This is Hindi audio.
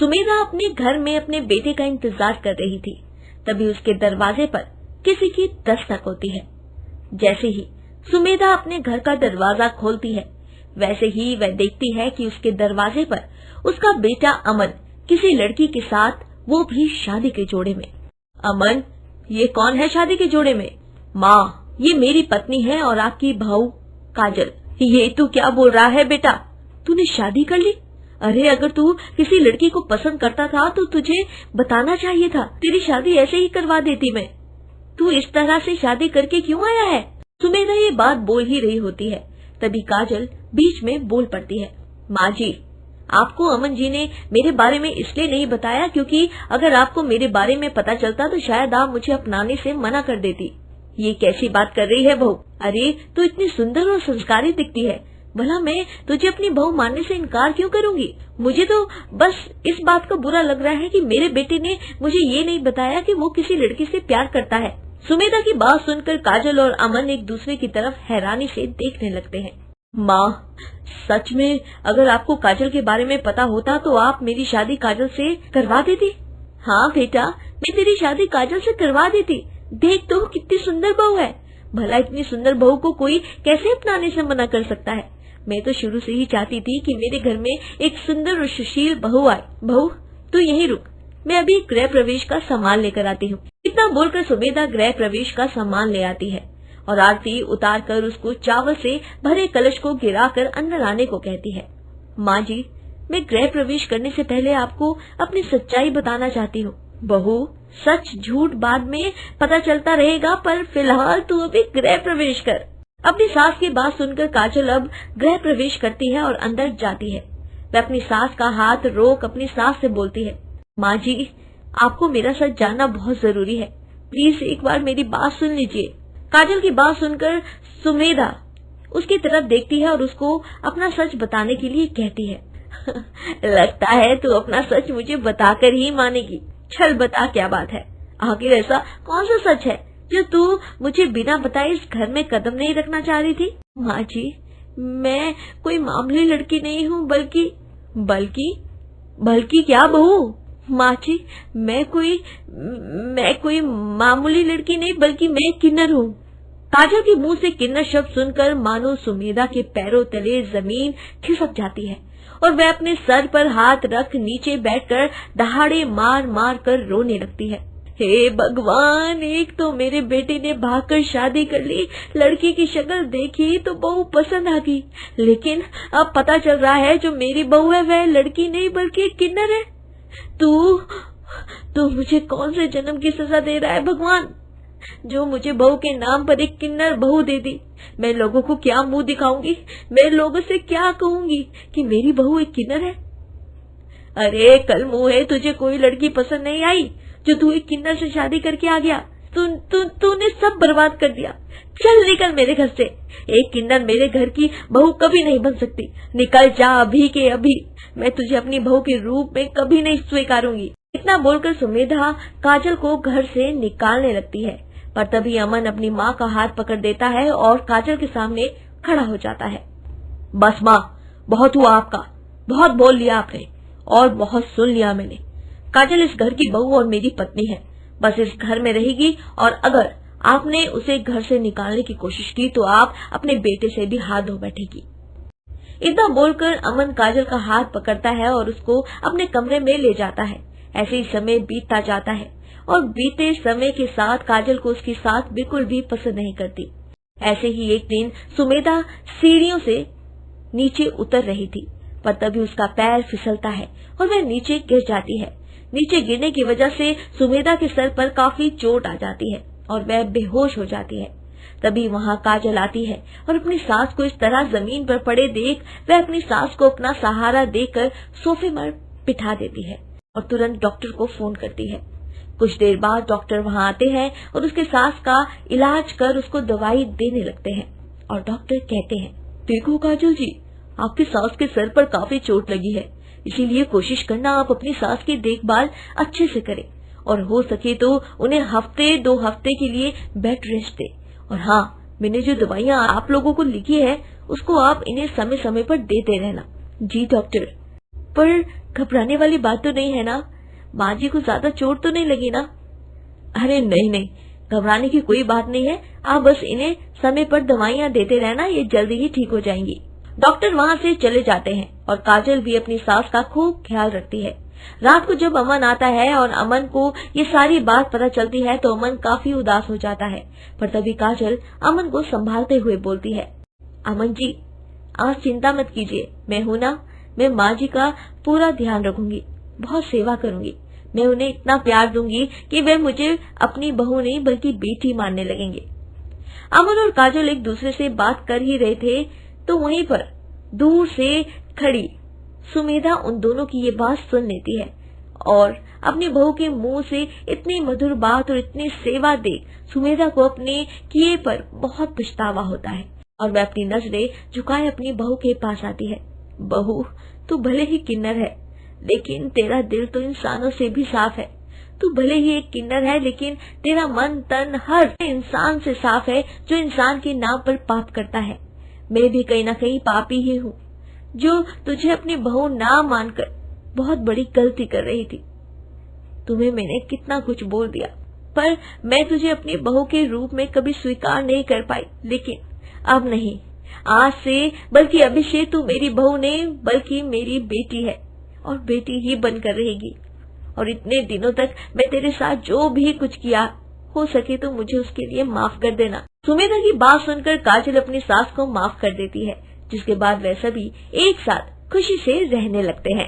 सुमेधा अपने घर में अपने बेटे का इंतजार कर रही थी। तभी उसके दरवाजे पर किसी की दस्तक होती है। जैसे ही सुमेधा अपने घर का दरवाजा खोलती है, वैसे ही वह देखती है कि उसके दरवाजे पर उसका बेटा अमन किसी लड़की के साथ, वो भी शादी के जोड़े में। अमन, ये कौन है शादी के जोड़े में? माँ, ये मेरी पत्नी है और आपकी बहू काजल। ये तू क्या बोल रहा है बेटा? तूने शादी कर ली? अरे अगर तू किसी लड़की को पसंद करता था तो तुझे बताना चाहिए था, तेरी शादी ऐसे ही करवा देती मैं। तू इस तरह से शादी करके क्यों आया है? सुमेधा ये बात बोल ही रही होती है, तभी काजल बीच में बोल पड़ती है। माँ जी, आपको अमन जी ने मेरे बारे में इसलिए नहीं बताया क्योंकि अगर आपको मेरे बारे में पता चलता तो शायद आप मुझे अपनाने से मना कर देती। ये कैसी बात कर रही है बहू? अरे तू इतनी सुंदर और संस्कारी दिखती है, भला मैं तुझे अपनी बहू मानने से इनकार क्यों करूंगी? मुझे तो बस इस बात का बुरा लग रहा है कि मेरे बेटे ने मुझे ये नहीं बताया कि वो किसी लड़की से प्यार करता है। सुमेधा की बात सुनकर काजल और अमन एक दूसरे की तरफ हैरानी से देखने लगते हैं। माँ, सच में अगर आपको काजल के बारे में पता होता तो आप मेरी शादी काजल से करवा देती? हाँ बेटा, मैं तेरी शादी काजल से करवा देती। देख तो कितनी सुंदर बहू है, भला इतनी सुंदर बहू को कोई कैसे अपनाने से मना कर सकता है? मैं तो शुरू से ही चाहती थी कि मेरे घर में एक सुंदर और सुशील बहू आए। बहू, तू यहीं रुक, मैं अभी गृह प्रवेश का सामान लेकर आती हूँ। इतना बोलकर सुमेधा गृह प्रवेश का सामान ले आती है और आरती उतार कर उसको चावल से भरे कलश को गिराकर अंदर आने को कहती है। माँ जी, मैं गृह प्रवेश करने से पहले आपको अपनी सच्चाई बताना चाहती हूँ। बहू, सच झूठ बाद में पता चलता रहेगा, पर फिलहाल तू अभी गृह प्रवेश कर। अपनी सास की बात सुनकर काजल अब गृह प्रवेश करती है और अंदर जाती है। वह अपनी सास का हाथ रोक अपनी सास से बोलती है। माँ जी, आपको मेरा सच जानना बहुत जरूरी है, प्लीज एक बार मेरी बात सुन लीजिए। काजल की बात सुनकर सुमेधा उसकी तरफ देखती है और उसको अपना सच बताने के लिए कहती है। लगता है तू अपना सच मुझे बताकर ही मानेगी। चल बता, क्या बात है? आखिर ऐसा कौन सा सच है जो तू मुझे बिना बताए इस घर में कदम नहीं रखना चाह रही थी? माँ जी, मैं कोई मामूली लड़की नहीं हूँ, बल्कि क्या बहू? माँ जी, मैं कोई मामूली लड़की नहीं, बल्कि मैं किन्नर हूँ। काजल के मुंह से किन्नर शब्द सुनकर मानो सुमेधा के पैरों तले जमीन खिसक जाती है और वह अपने सर पर हाथ रख नीचे बैठकर दहाड़े मार मार कर रोने लगती है। हे भगवान, एक तो मेरे बेटे ने भागकर शादी कर ली, लड़की की शक्ल देखी तो बहू पसंद आ गई, लेकिन अब पता चल रहा है जो मेरी बहू है वह लड़की नहीं बल्कि किन्नर है। तू मुझे कौन से जन्म की सजा दे रहा है भगवान, जो मुझे बहू के नाम पर एक किन्नर बहू दे दी? मैं लोगों को क्या मुंह दिखाऊंगी? मैं लोगों से क्या कहूंगी कि मेरी बहू एक किन्नर है? अरे कल मुंह है, तुझे कोई लड़की पसंद नहीं आई जो तू एक किन्नर से शादी करके आ गया? तूने सब बर्बाद कर दिया। चल निकल मेरे घर से, एक किन्नर मेरे घर की बहू कभी नहीं बन सकती। निकल जा अभी के अभी, मैं तुझे अपनी बहू के रूप में कभी नहीं स्वीकारूंगी। इतना बोलकर सुमेधा काजल को घर से निकालने लगती है, पर तभी अमन अपनी माँ का हाथ पकड़ देता है और काजल के सामने खड़ा हो जाता है। बस माँ, बहुत हुआ आपका, बहुत बोल लिया आपने और बहुत सुन लिया मैंने। काजल इस घर की बहू और मेरी पत्नी है, बस इस घर में रहेगी और अगर आपने उसे घर से निकालने की कोशिश की तो आप अपने बेटे से भी हाथ धो बैठेगी। इतना बोलकर अमन काजल का हाथ पकड़ता है और उसको अपने कमरे में ले जाता है। ऐसे ही समय बीतता जाता है और बीते समय के साथ काजल को उसकी सास बिल्कुल भी पसंद नहीं करती। ऐसे ही एक दिन सुमेधा सीढ़ियों से नीचे उतर रही थी, पर तभी उसका पैर फिसलता है और वह नीचे गिर जाती है। नीचे गिरने की वजह से सुमेधा के सर पर काफी चोट आ जाती है और वह बेहोश हो जाती है। तभी वहाँ काजल आती है और अपनी सास को इस तरह जमीन पर पड़े देख वह अपनी सास को अपना सहारा देकर सोफे पर बिठा देती है और तुरंत डॉक्टर को फोन करती है। कुछ देर बाद डॉक्टर वहाँ आते हैं और उसके सास का इलाज कर उसको दवाई देने लगते हैं और डॉक्टर कहते हैं, देखो काजल जी, आपकी सास के सर पर काफी चोट लगी है, इसीलिए कोशिश करना आप अपनी सास की देखभाल अच्छे से करें और हो सके तो उन्हें हफ्ते 2 हफ्ते के लिए बेड रेस्ट दे। और हाँ, मैंने जो दवाइयाँ आप लोगों को लिखी है उसको आप इन्हें समय समय पर देते रहना। जी डॉक्टर। पर घबराने वाली बात तो नहीं है ना? माँ जी को ज्यादा चोट तो नहीं लगी ना? अरे नहीं नहीं, घबराने की कोई बात नहीं है। आप बस इन्हें समय पर दवाइयाँ देते रहना, ये जल्दी ही ठीक हो जाएंगी। डॉक्टर वहाँ से चले जाते हैं और काजल भी अपनी सास का खूब ख्याल रखती है। रात को जब अमन आता है और अमन को ये सारी बात पता चलती है तो अमन काफी उदास हो जाता है। पर तभी काजल अमन को संभालते हुए बोलती है, अमन जी आज चिंता मत कीजिए, मैं हूँ ना, मैं माँ जी का पूरा ध्यान रखूंगी, बहुत सेवा करूंगी। मैं उन्हें इतना प्यार दूंगी कि वे मुझे अपनी बहू नहीं बल्कि बेटी मानने लगेंगे। अमन और काजल एक दूसरे से बात कर ही रहे थे तो वहीं पर दूर से खड़ी सुमेधा उन दोनों की ये बात सुन लेती है और अपनी बहू के मुंह से इतनी मधुर बात और इतनी सेवा देख सुमेधा को अपने किए पर बहुत पछतावा होता है और वह अपनी नजरें झुकाए अपनी बहू के पास आती है। बहू, तू भले ही किन्नर है लेकिन तेरा दिल तो इंसानों से भी साफ है। तू भले ही एक किन्नर है लेकिन तेरा मन तन हर इंसान से साफ है जो इंसान के नाम पर पाप करता है। मैं भी कहीं न कहीं पापी ही हूँ जो तुझे अपनी बहू ना मानकर बहुत बड़ी गलती कर रही थी। तुम्हें मैंने कितना कुछ बोल दिया पर मैं तुझे अपनी बहू के रूप में कभी स्वीकार नहीं कर पाई, लेकिन अब नहीं, आज से बल्कि अभी से तू मेरी बहू नहीं बल्कि मेरी बेटी है और बेटी ही बनकर रहेगी। और इतने दिनों तक मैं तेरे साथ जो भी कुछ किया, हो सके तो मुझे उसके लिए माफ कर देना। सुमेधा की बात सुनकर काजल अपनी सास को माफ कर देती है, जिसके बाद वे सभी एक साथ खुशी से रहने लगते हैं।